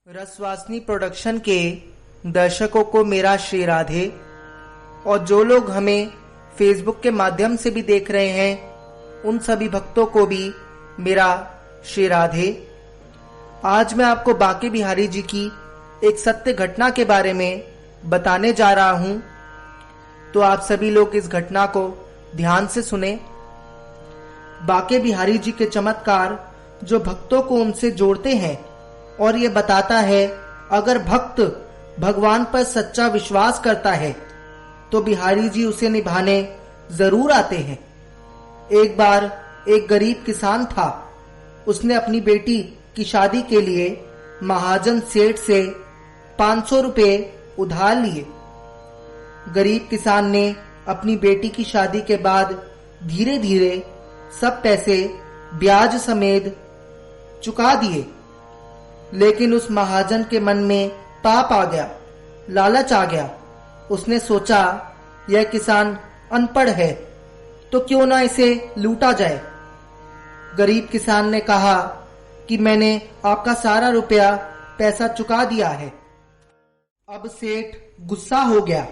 रसवासनी production के दर्शकों को मेरा श्री राधे और जो लोग हमें फेसबुक के माध्यम से भी देख रहे हैं उन सभी भक्तों को भी मेरा श्री राधे। आज मैं आपको बांके बिहारी जी की एक सत्य घटना के बारे में बताने जा रहा हूं, तो आप सभी लोग इस घटना को ध्यान से सुने। बांके बिहारी जी के चमत्कार जो भक्तों को उनसे जोड़ते हैं और ये बताता है अगर भक्त भगवान पर सच्चा विश्वास करता है तो बिहारी जी उसे निभाने जरूर आते हैं। एक बार एक गरीब किसान था। उसने अपनी बेटी की शादी के लिए महाजन सेठ से 500 रुपए उधार लिए। गरीब किसान ने अपनी बेटी की शादी के बाद धीरे धीरे सब पैसे ब्याज समेत चुका दिए, लेकिन उस महाजन के मन में पाप आ गया, लालच आ गया। उसने सोचा यह किसान अनपढ़ है तो क्यों ना इसे लूटा जाए। गरीब किसान ने कहा कि मैंने आपका सारा रुपया पैसा चुका दिया है। अब सेठ गुस्सा हो गया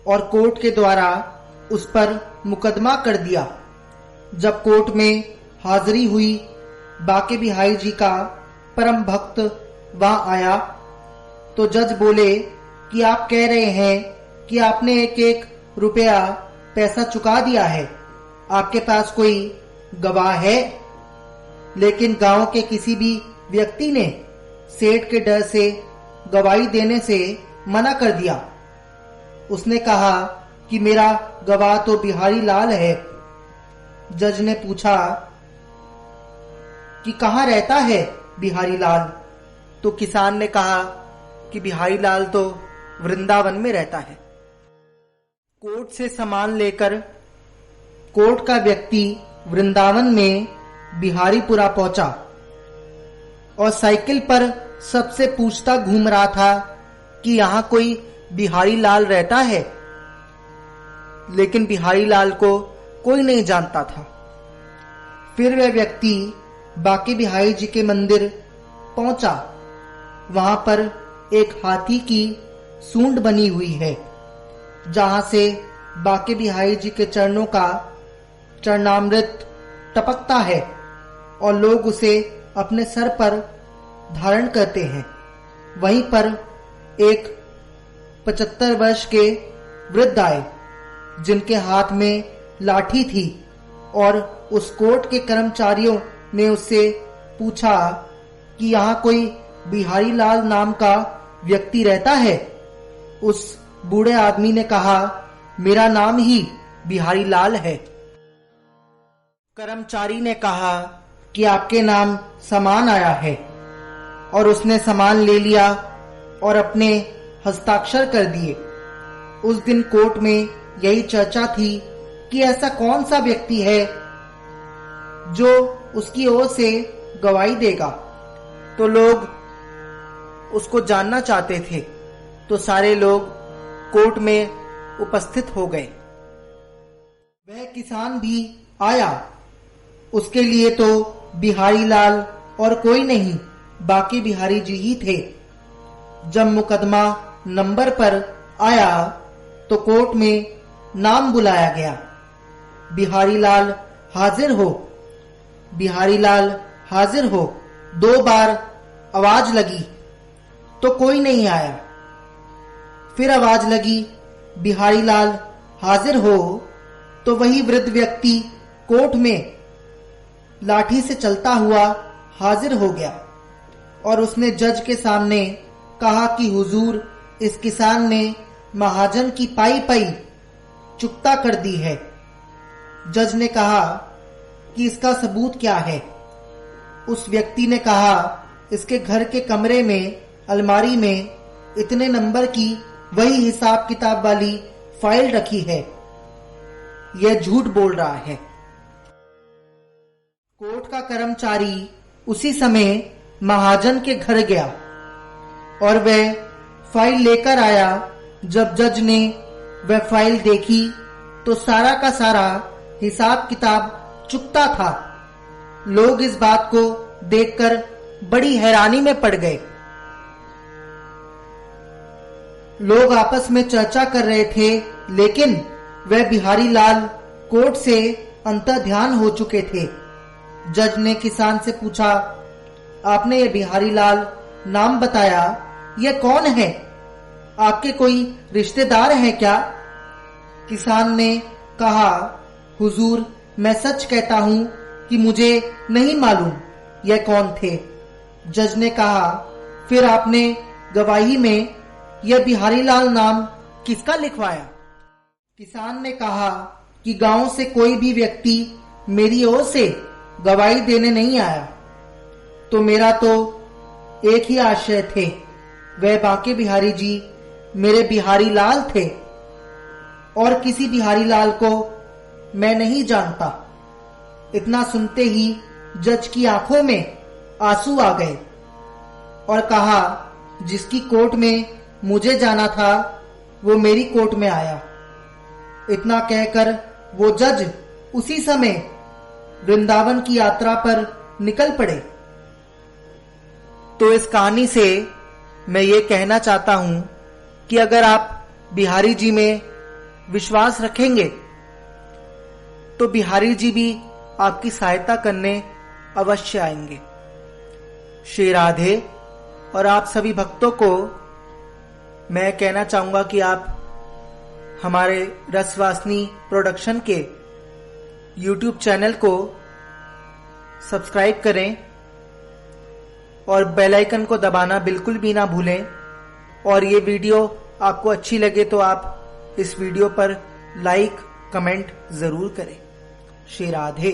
और कोर्ट के द्वारा उस पर मुकदमा कर दिया। जब कोर्ट में हाजिरी हुई, बांके बिहारी जी का परम भक्त वहां आया तो जज बोले कि आप कह रहे हैं कि आपने एक एक रुपया पैसा चुका दिया है, आपके पास कोई गवाह है? लेकिन गांव के किसी भी व्यक्ति ने सेठ के डर से गवाही देने से मना कर दिया। उसने कहा कि मेरा गवाह तो बिहारी लाल है। जज ने पूछा कि कहाँ रहता है बिहारी लाल? तो किसान ने कहा कि बिहारी लाल तो वृंदावन में रहता है। कोर्ट से सामान लेकर कोर्ट का व्यक्ति वृंदावन में बिहारीपुरा पहुंचा और साइकिल पर सबसे पूछता घूम रहा था कि यहाँ कोई बिहारी लाल रहता है, लेकिन बिहारी लाल को कोई नहीं जानता था। फिर वह व्यक्ति बांके बिहारी जी के मंदिर पहुंचा। वहां पर एक हाथी की सूंड बनी हुई है, जहां से बांके बिहारी जी के चरणों का चरणामृत टपकता है और लोग उसे अपने सर पर धारण करते हैं। वहीं पर एक 75 वर्ष के वृद्ध आए जिनके हाथ में लाठी थी और उस कोर्ट के कर्मचारियों ने उससे पूछा कि यहाँ कोई बिहारी लाल नाम का व्यक्ति रहता है? उस बूढ़े आदमी ने कहा मेरा नाम ही बिहारी लाल है। कर्मचारी ने कहा कि आपके नाम सामान आया है और उसने सामान ले लिया और अपने हस्ताक्षर कर दिए। उस दिन कोर्ट में यही चर्चा थी कि ऐसा कौन सा व्यक्ति है जो उसकी ओर से गवाही देगा। तो लोग उसको जानना चाहते थे, तो सारे लोग कोर्ट में उपस्थित हो गए। वह किसान भी आया। उसके लिए तो बिहारी लाल और कोई नहीं, बांके बिहारी जी ही थे। जब मुकदमा नंबर पर आया तो कोर्ट में नाम बुलाया गया, बिहारी लाल हाजिर हो, बिहारी लाल हाजिर हो। 2 बार आवाज लगी तो कोई नहीं आया। फिर आवाज लगी बिहारी लाल हाजिर हो, तो वही वृद्ध व्यक्ति कोर्ट में लाठी से चलता हुआ हाजिर हो गया और उसने जज के सामने कहा कि हुजूर, इस किसान ने महाजन की पाई पाई चुकता कर दी है। जज ने कहा कि इसका सबूत क्या है? उस व्यक्ति ने कहा इसके घर के कमरे में अलमारी में इतने नंबर की वही हिसाब किताब वाली फाइल रखी है। यह झूठ बोल रहा है। कोर्ट का कर्मचारी उसी समय महाजन के घर गया और वह फाइल लेकर आया। जब जज ने वह फाइल देखी तो सारा का सारा हिसाब किताब चुकता था। लोग इस बात को देखकर बड़ी हैरानी में पड़ गए। लोग आपस में चर्चा कर रहे थे, लेकिन वह बिहारी लाल कोर्ट से अंतर्ध्यान हो चुके थे। जज ने किसान से पूछा, आपने ये बिहारी लाल नाम बताया, यह कौन है? आपके कोई रिश्तेदार है क्या? किसान ने कहा, हुजूर, मैं सच कहता हूं कि मुझे नहीं मालूम यह कौन थे। जज ने कहा, फिर आपने गवाही में यह बिहारी लाल नाम किसका लिखवाया? किसान ने कहा कि गांव से कोई भी व्यक्ति मेरी ओर से गवाही देने नहीं आया, तो मेरा तो एक ही आशय थे, वह बांके बिहारी जी मेरे बिहारी लाल थे और किसी बिहारी लाल को मैं नहीं जानता। इतना सुनते ही जज की आंखों में आंसू आ गए और कहा, जिसकी कोर्ट में मुझे जाना था वो मेरी कोर्ट में आया। इतना कहकर वो जज उसी समय वृंदावन की यात्रा पर निकल पड़े। तो इस कहानी से मैं ये कहना चाहता हूं कि अगर आप बिहारी जी में विश्वास रखेंगे तो बिहारी जी भी आपकी सहायता करने अवश्य आएंगे। श्री राधे। और आप सभी भक्तों को मैं कहना चाहूंगा कि आप हमारे रसवासनी प्रोडक्शन के YouTube चैनल को सब्सक्राइब करें और बेल आइकन को दबाना बिल्कुल भी ना भूलें। और ये वीडियो आपको अच्छी लगे तो आप इस वीडियो पर लाइक कमेंट जरूर करें। श्री राधे।